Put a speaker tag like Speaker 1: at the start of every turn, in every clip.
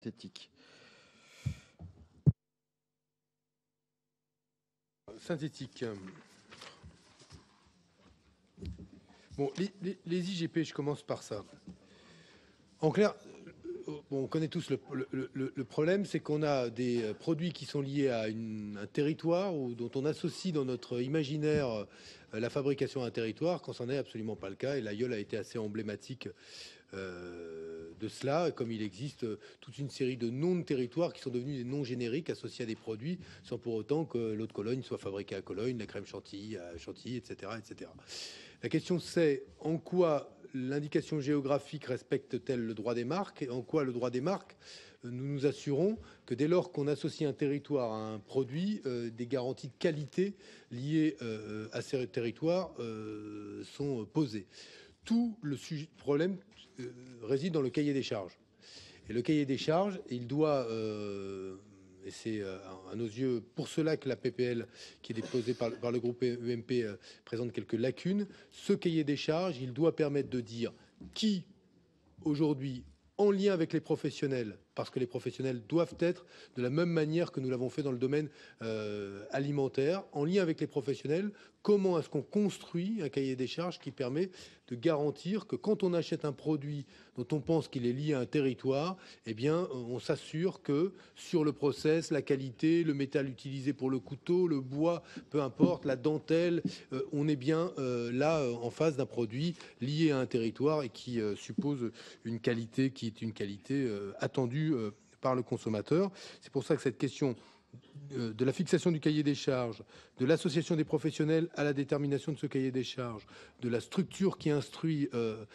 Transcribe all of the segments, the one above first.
Speaker 1: Synthétique.
Speaker 2: Synthétique. Bon, les IGP, je commence par ça. En clair, on connaît tous le problème, c'est qu'on a des produits qui sont liés à un territoire ou dont on associe dans notre imaginaire la fabrication à un territoire, quand ce n'est absolument pas le cas. Et l'aïeul a été assez emblématique de cela, comme il existe toute une série de noms de territoires qui sont devenus des noms génériques associés à des produits, sans pour autant que l'eau de Cologne soit fabriquée à Cologne, la crème chantilly à Chantilly, etc., etc. La question c'est en quoi l'indication géographique respecte-t-elle le droit des marques et en quoi le droit des marques, nous nous assurons que dès lors qu'on associe un territoire à un produit, des garanties de qualité liées à ces territoires sont posées. Tout le problème réside dans le cahier des charges. Et le cahier des charges, il doit, et c'est à nos yeux pour cela que la PPL qui est déposée par le groupe UMP présente quelques lacunes, ce cahier des charges, il doit permettre de dire qui, aujourd'hui, en lien avec les professionnels, parce que les professionnels doivent être de la même manière que nous l'avons fait dans le domaine alimentaire, en lien avec les professionnels, comment est-ce qu'on construit un cahier des charges qui permet de garantir que quand on achète un produit dont on pense qu'il est lié à un territoire, eh bien, on s'assure que sur le process, la qualité, le métal utilisé pour le couteau, le bois, peu importe, la dentelle, on est bien là en face d'un produit lié à un territoire et qui suppose une qualité qui est une qualité attendue par le consommateur. C'est pour ça que cette question de la fixation du cahier des charges, de l'association des professionnels à la détermination de ce cahier des charges, de la structure qui instruit le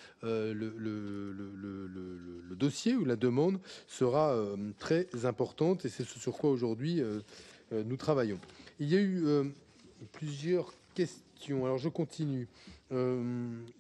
Speaker 2: dossier ou la demande sera très importante et c'est ce sur quoi aujourd'hui nous travaillons. Il y a eu plusieurs questions. Alors je continue.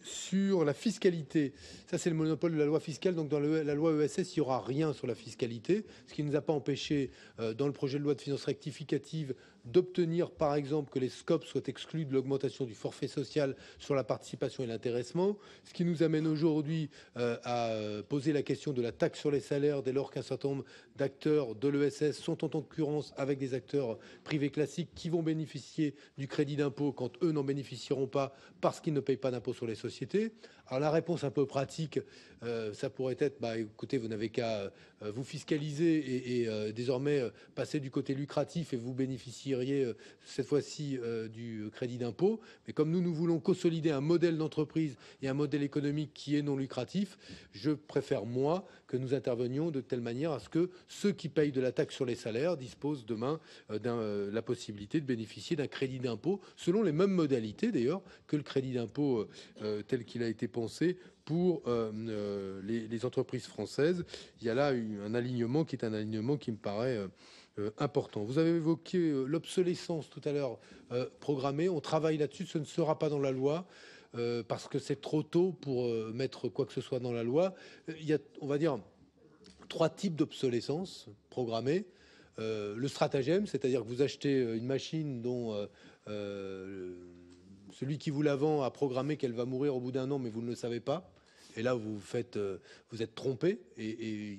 Speaker 2: Sur la fiscalité, ça c'est le monopole de la loi fiscale, donc dans la loi ESS il n'y aura rien sur la fiscalité, ce qui ne nous a pas empêché dans le projet de loi de finances rectificative d'obtenir par exemple que les SCOP soient exclus de l'augmentation du forfait social sur la participation et l'intéressement, ce qui nous amène aujourd'hui à poser la question de la taxe sur les salaires dès lors qu'un certain nombre d'acteurs de l'ESS sont en concurrence avec des acteurs privés classiques qui vont bénéficier du crédit d'impôt quand eux n'en bénéficieront pas parce qu'ils ne payent pas d'impôt sur les sociétés. Alors la réponse un peu pratique, ça pourrait être, bah, écoutez, vous n'avez qu'à vous fiscaliser et désormais passer du côté lucratif et vous bénéficieriez cette fois-ci du crédit d'impôt. Mais comme nous voulons consolider un modèle d'entreprise et un modèle économique qui est non lucratif, je préfère moi que nous intervenions de telle manière à ce que ceux qui payent de la taxe sur les salaires disposent demain de la possibilité de bénéficier d'un crédit d'impôt selon les mêmes modalités d'ailleurs que le crédit d'impôt tel qu'il a été pensé pour les entreprises françaises. Il y a là un alignement qui est un alignement qui me paraît important. Vous avez évoqué l'obsolescence tout à l'heure programmée. On travaille là-dessus. Ce ne sera pas dans la loi parce que c'est trop tôt pour mettre quoi que ce soit dans la loi. Il y a, on va dire, 3 types d'obsolescence programmée. Le stratagème, c'est-à-dire que vous achetez une machine dont celui qui vous la vend a programmé qu'elle va mourir au bout d'un an, mais vous ne le savez pas. Et là, vous êtes trompé et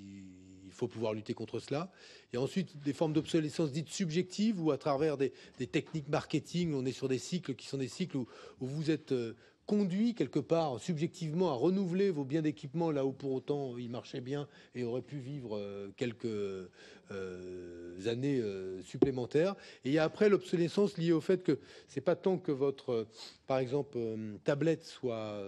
Speaker 2: il faut pouvoir lutter contre cela. Il y a ensuite des formes d'obsolescence dites subjectives ou à travers des techniques marketing, on est sur des cycles qui sont des cycles où vous êtes conduit quelque part subjectivement à renouveler vos biens d'équipement là où pour autant ils marchaient bien et auraient pu vivre quelques années supplémentaires. Et il y a après l'obsolescence liée au fait que c'est pas tant que votre par exemple tablette soit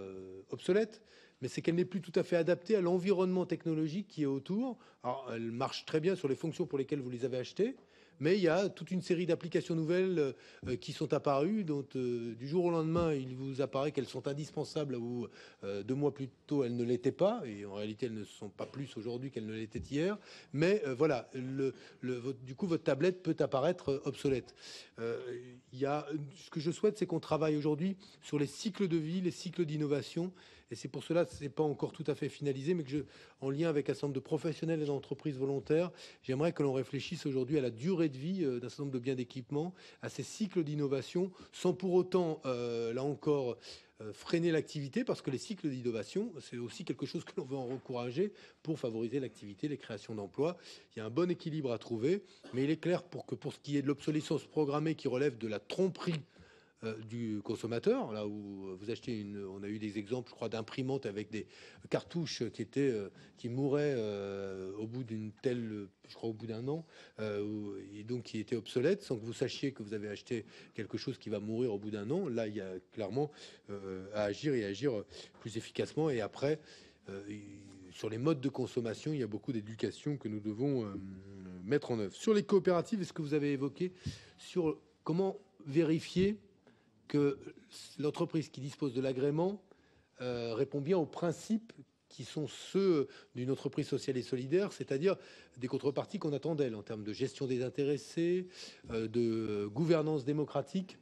Speaker 2: obsolète, mais c'est qu'elle n'est plus tout à fait adaptée à l'environnement technologique qui est autour. Alors elle marche très bien sur les fonctions pour lesquelles vous les avez achetées, mais il y a toute une série d'applications nouvelles qui sont apparues, dont du jour au lendemain, il vous apparaît qu'elles sont indispensables à vous. 2 mois plus tôt, elles ne l'étaient pas, et en réalité, elles ne sont pas plus aujourd'hui qu'elles ne l'étaient hier. Mais voilà, du coup, votre tablette peut apparaître obsolète. Ce que je souhaite, c'est qu'on travaille aujourd'hui sur les cycles de vie, les cycles d'innovation, Et c'est pour cela que ce n'est pas encore tout à fait finalisé, mais que en lien avec un certain nombre de professionnels et d'entreprises volontaires, j'aimerais que l'on réfléchisse aujourd'hui à la durée de vie d'un certain nombre de biens d'équipement, à ces cycles d'innovation, sans pour autant, là encore, freiner l'activité, parce que les cycles d'innovation, c'est aussi quelque chose que l'on veut en encourager pour favoriser l'activité, les créations d'emplois. Il y a un bon équilibre à trouver, mais il est clair pour ce qui est de l'obsolescence programmée qui relève de la tromperie du consommateur, là où vous achetez on a eu des exemples, je crois, d'imprimantes avec des cartouches qui mouraient au bout d'une telle, je crois, au bout d'un an, et donc qui étaient obsolètes, sans que vous sachiez que vous avez acheté quelque chose qui va mourir au bout d'un an. Là, il y a clairement à agir et agir plus efficacement. Et après, sur les modes de consommation, il y a beaucoup d'éducation que nous devons mettre en œuvre. Sur les coopératives, est-ce que vous avez évoqué sur comment vérifier que l'entreprise qui dispose de l'agrément répond bien aux principes qui sont ceux d'une entreprise sociale et solidaire, c'est-à-dire des contreparties qu'on attend d'elle en termes de gestion des intéressés, de gouvernance démocratique,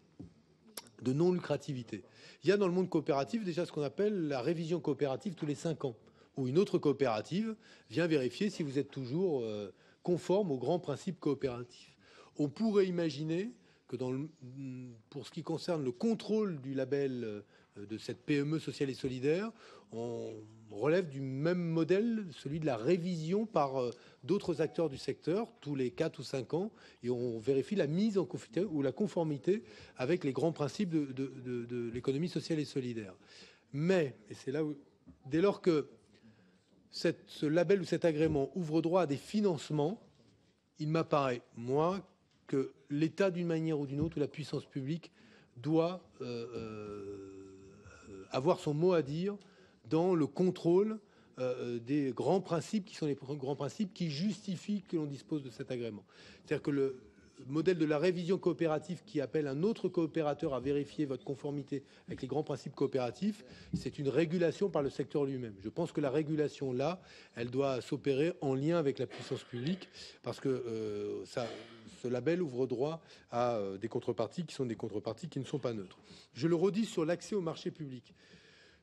Speaker 2: de non-lucrativité. Il y a dans le monde coopératif déjà ce qu'on appelle la révision coopérative tous les 5 ans, où une autre coopérative vient vérifier si vous êtes toujours conforme aux grands principes coopératifs. On pourrait imaginer que pour ce qui concerne le contrôle du label de cette PME sociale et solidaire, on relève du même modèle, celui de la révision par d'autres acteurs du secteur, tous les 4 ou 5 ans, et on vérifie la mise en conformité ou la conformité avec les grands principes de l'économie sociale et solidaire. Mais, et c'est là où, dès lors que ce label ou cet agrément ouvre droit à des financements, il m'apparaît, moi, que l'État, d'une manière ou d'une autre, ou la puissance publique, doit avoir son mot à dire dans le contrôle des grands principes qui sont les grands principes qui justifient que l'on dispose de cet agrément. C'est-à-dire que le modèle de la révision coopérative qui appelle un autre coopérateur à vérifier votre conformité avec les grands principes coopératifs, c'est une régulation par le secteur lui-même. Je pense que la régulation, là, elle doit s'opérer en lien avec la puissance publique, parce que ce label ouvre droit à des contreparties qui sont des contreparties qui ne sont pas neutres. Je le redis sur l'accès au marché public.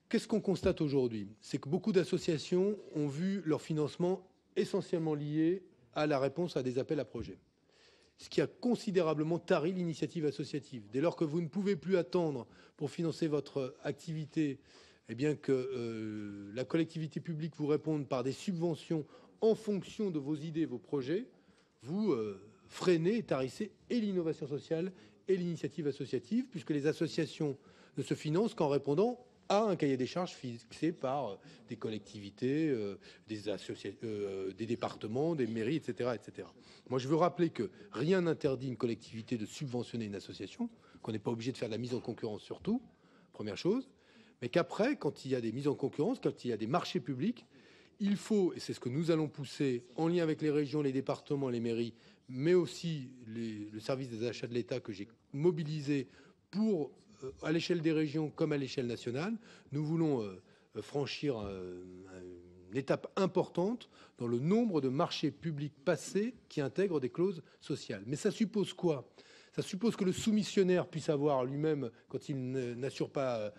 Speaker 2: Qu'est-ce qu'on constate aujourd'hui? C'est que beaucoup d'associations ont vu leur financement essentiellement lié à la réponse à des appels à projets, ce qui a considérablement tari l'initiative associative. Dès lors que vous ne pouvez plus attendre pour financer votre activité, eh bien que la collectivité publique vous réponde par des subventions en fonction de vos idées, vos projets, vous freinez et tarissez et l'innovation sociale et l'initiative associative, puisque les associations ne se financent qu'en répondant à un cahier des charges fixé par des collectivités, des départements, des mairies, etc., etc. Moi, je veux rappeler que rien n'interdit une collectivité de subventionner une association, qu'on n'est pas obligé de faire de la mise en concurrence sur tout, première chose, mais qu'après, quand il y a des mises en concurrence, quand il y a des marchés publics, il faut, et c'est ce que nous allons pousser en lien avec les régions, les départements, les mairies, mais aussi le service des achats de l'État que j'ai mobilisé pour à l'échelle des régions comme à l'échelle nationale, nous voulons franchir une étape importante dans le nombre de marchés publics passés qui intègrent des clauses sociales. Mais ça suppose quoi? Ça suppose que le soumissionnaire puisse avoir lui-même, quand il n'assure pas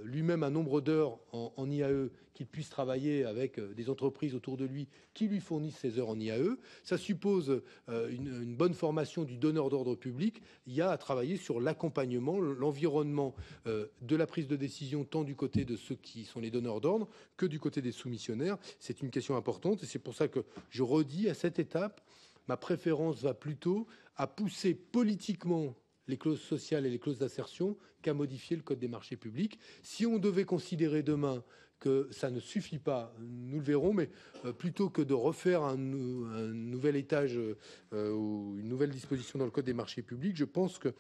Speaker 2: lui-même un nombre d'heures en IAE, qu'il puisse travailler avec des entreprises autour de lui qui lui fournissent ces heures en IAE. Ça suppose une bonne formation du donneur d'ordre public. Il y a à travailler sur l'accompagnement, l'environnement de la prise de décision, tant du côté de ceux qui sont les donneurs d'ordre que du côté des soumissionnaires. C'est une question importante et c'est pour ça que je redis à cette étape, ma préférence va plutôt à pousser politiquement les clauses sociales et les clauses d'insertion qu'à modifier le code des marchés publics. Si on devait considérer demain que ça ne suffit pas, nous le verrons, mais plutôt que de refaire un nouvel étage ou une nouvelle disposition dans le code des marchés publics, je pense que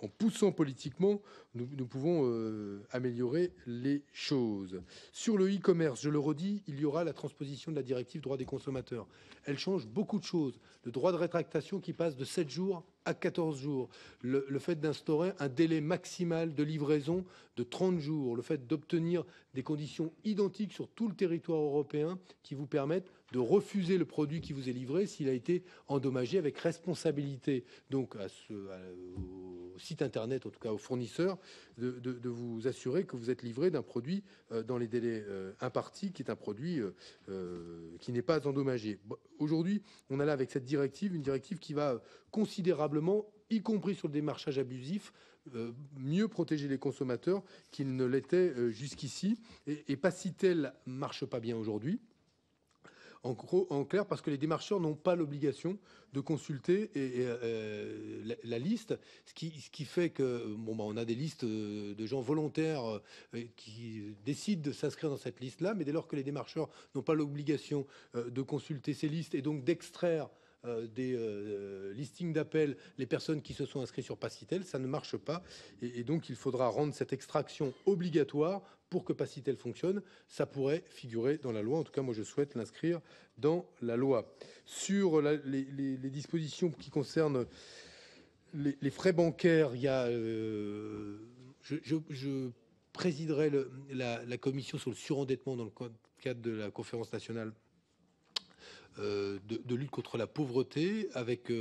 Speaker 2: en poussant politiquement, nous pouvons améliorer les choses. Sur le e-commerce, je le redis, il y aura la transposition de la directive droit des consommateurs. Elle change beaucoup de choses. Le droit de rétractation qui passe de 7 jours à 14 jours, le fait d'instaurer un délai maximal de livraison de 30 jours, le fait d'obtenir des conditions identiques sur tout le territoire européen qui vous permettent de refuser le produit qui vous est livré s'il a été endommagé avec responsabilité donc au site internet, en tout cas aux fournisseurs, de vous assurer que vous êtes livré d'un produit dans les délais impartis, qui est un produit qui n'est pas endommagé. Bon, aujourd'hui, on a là avec cette directive, une directive qui va considérablement, y compris sur le démarchage abusif, mieux protéger les consommateurs qu'ils ne l'étaient jusqu'ici. Et Pacitel marche pas bien aujourd'hui. En clair, parce que les démarcheurs n'ont pas l'obligation de consulter la liste, ce qui fait que on a des listes de gens volontaires qui décident de s'inscrire dans cette liste-là, mais dès lors que les démarcheurs n'ont pas l'obligation de consulter ces listes et donc d'extraire des listings d'appel les personnes qui se sont inscrites sur Pacitel, ça ne marche pas. Et donc, il faudra rendre cette extraction obligatoire pour que Pacitel fonctionne. Ça pourrait figurer dans la loi. En tout cas, moi, je souhaite l'inscrire dans la loi. Sur les dispositions qui concernent les frais bancaires, il y a... je présiderai la commission sur le surendettement dans le cadre de la conférence nationale de lutte contre la pauvreté avec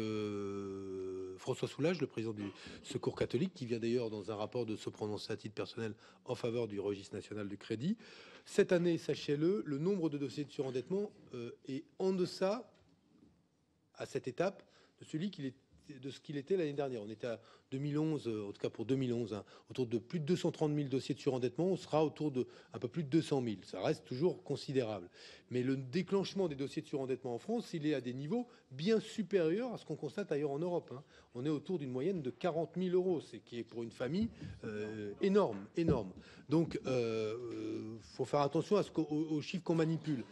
Speaker 2: François Soulages, le président du Secours catholique, qui vient d'ailleurs dans un rapport de se prononcer à titre personnel en faveur du registre national du crédit. Cette année, sachez-le, le nombre de dossiers de surendettement est en deçà, à cette étape, de ce qu'il était l'année dernière. On était à 2011, en tout cas pour 2011, hein, autour de plus de 230 000 dossiers de surendettement. On sera autour de un peu plus de 200 000. Ça reste toujours considérable. Mais le déclenchement des dossiers de surendettement en France, il est à des niveaux bien supérieurs à ce qu'on constate ailleurs en Europe. Hein. On est autour d'une moyenne de 40 000 euros, ce qui est pour une famille énorme. Donc, faut faire attention aux chiffres qu'on manipule.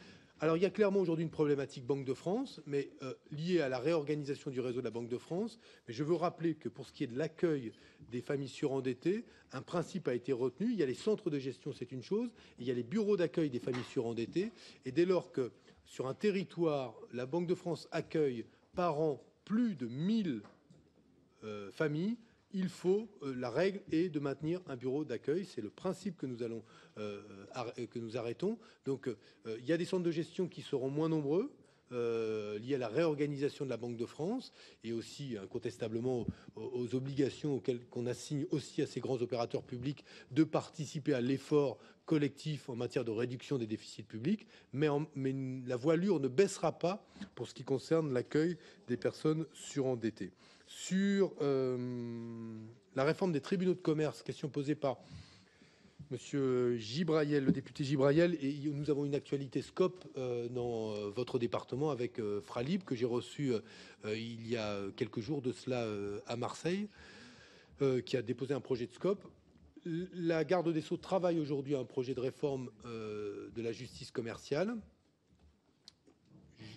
Speaker 2: Alors, il y a clairement aujourd'hui une problématique Banque de France, mais liée à la réorganisation du réseau de la Banque de France. Mais je veux rappeler que pour ce qui est de l'accueil des familles surendettées, un principe a été retenu. Il y a les centres de gestion, c'est une chose, et il y a les bureaux d'accueil des familles surendettées. Et dès lors que sur un territoire, la Banque de France accueille par an plus de 1000 familles, il faut, la règle est de maintenir un bureau d'accueil. C'est le principe que nous allons, que nous arrêtons. Donc, il y a des centres de gestion qui seront moins nombreux, liés à la réorganisation de la Banque de France et aussi incontestablement aux obligations auxquelles qu'on assigne aussi à ces grands opérateurs publics de participer à l'effort collectif en matière de réduction des déficits publics, mais la voilure ne baissera pas pour ce qui concerne l'accueil des personnes surendettées. Sur la réforme des tribunaux de commerce, question posée par Monsieur Gibrayel, le député Gibrayel, et nous avons une actualité scope dans votre département avec Fralib, que j'ai reçu il y a quelques jours de cela à Marseille, qui a déposé un projet de scope. La garde des Sceaux travaille aujourd'hui à un projet de réforme de la justice commerciale.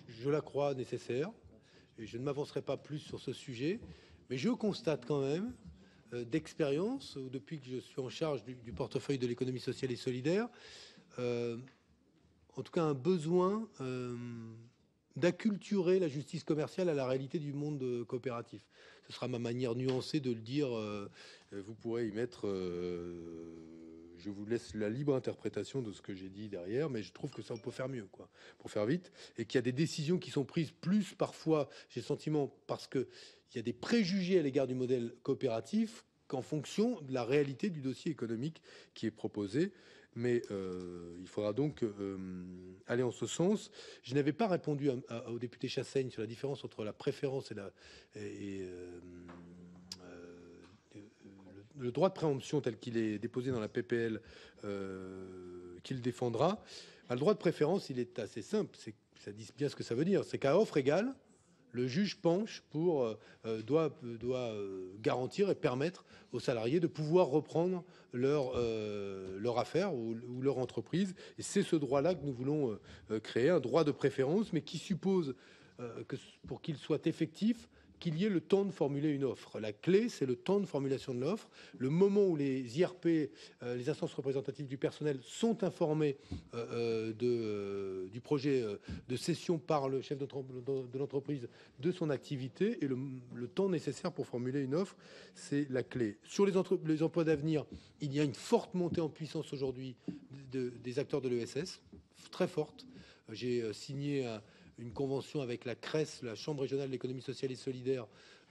Speaker 2: Je la crois nécessaire. Et je ne m'avancerai pas plus sur ce sujet, mais je constate quand même d'expérience, depuis que je suis en charge du portefeuille de l'économie sociale et solidaire, en tout cas un besoin d'acculturer la justice commerciale à la réalité du monde coopératif. Ce sera ma manière nuancée de le dire. Vous pourrez y mettre... je vous laisse la libre interprétation de ce que j'ai dit derrière, mais je trouve que ça, on peut faire mieux, quoi, pour faire vite, et qu'il y a des décisions qui sont prises plus parfois, j'ai le sentiment, parce qu'il y a des préjugés à l'égard du modèle coopératif qu'en fonction de la réalité du dossier économique qui est proposé. Mais il faudra donc aller en ce sens. Je n'avais pas répondu au député Chassaigne sur la différence entre la préférence et le droit de préemption tel qu'il est déposé dans la PPL qu'il défendra. Le droit de préférence, il est assez simple. Ça dit bien ce que ça veut dire. C'est qu'à offre égale, le juge penche pour doit garantir et permettre aux salariés de pouvoir reprendre leur affaire ou leur entreprise. Et c'est ce droit-là que nous voulons créer, un droit de préférence, mais qui suppose que pour qu'il soit effectif, qu'il y ait le temps de formuler une offre. La clé, c'est le temps de formulation de l'offre. Le moment où les IRP, les instances représentatives du personnel, sont informées du projet de cession par le chef de l'entreprise de son activité, et le temps nécessaire pour formuler une offre, c'est la clé. Sur les emplois d'avenir, il y a une forte montée en puissance aujourd'hui des acteurs de l'ESS, très forte. J'ai signé une convention avec la CRES, la Chambre régionale de l'économie sociale et solidaire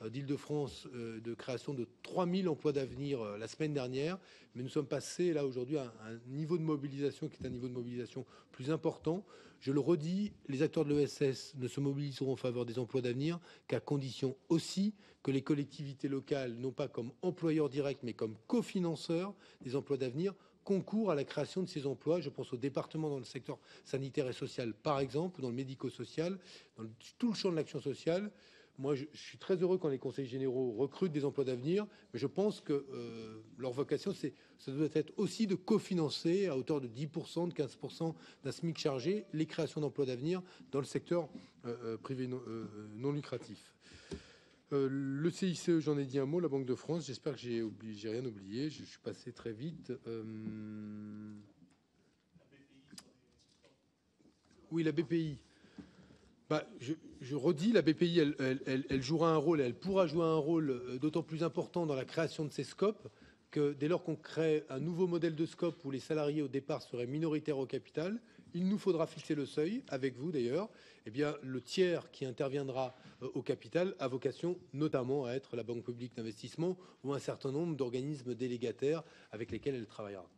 Speaker 2: d'Île-de-France, de création de 3000 emplois d'avenir la semaine dernière. Mais nous sommes passés là aujourd'hui à un niveau de mobilisation qui est un niveau de mobilisation plus important. Je le redis, les acteurs de l'ESS ne se mobiliseront en faveur des emplois d'avenir qu'à condition aussi que les collectivités locales, non pas comme employeurs directs, mais comme cofinanceurs des emplois d'avenir, concourent à la création de ces emplois. Je pense aux départements dans le secteur sanitaire et social, par exemple, ou dans le médico-social, dans tout le champ de l'action sociale. Moi, je suis très heureux quand les conseils généraux recrutent des emplois d'avenir, mais je pense que leur vocation, ça doit être aussi de cofinancer à hauteur de 10%, de 15% d'un SMIC chargé, les créations d'emplois d'avenir dans le secteur privé non lucratif. Le CICE, j'en ai dit un mot, la Banque de France, j'espère que j'ai rien oublié, je suis passé très vite. Oui, la BPI. Je redis, la BPI, elle jouera un rôle, elle pourra jouer un rôle d'autant plus important dans la création de ces scopes que dès lors qu'on crée un nouveau modèle de scope où les salariés au départ seraient minoritaires au capital, il nous faudra fixer le seuil, avec vous d'ailleurs. Eh bien, le tiers qui interviendra au capital a vocation notamment à être la Banque publique d'investissement ou un certain nombre d'organismes délégataires avec lesquels elle travaillera.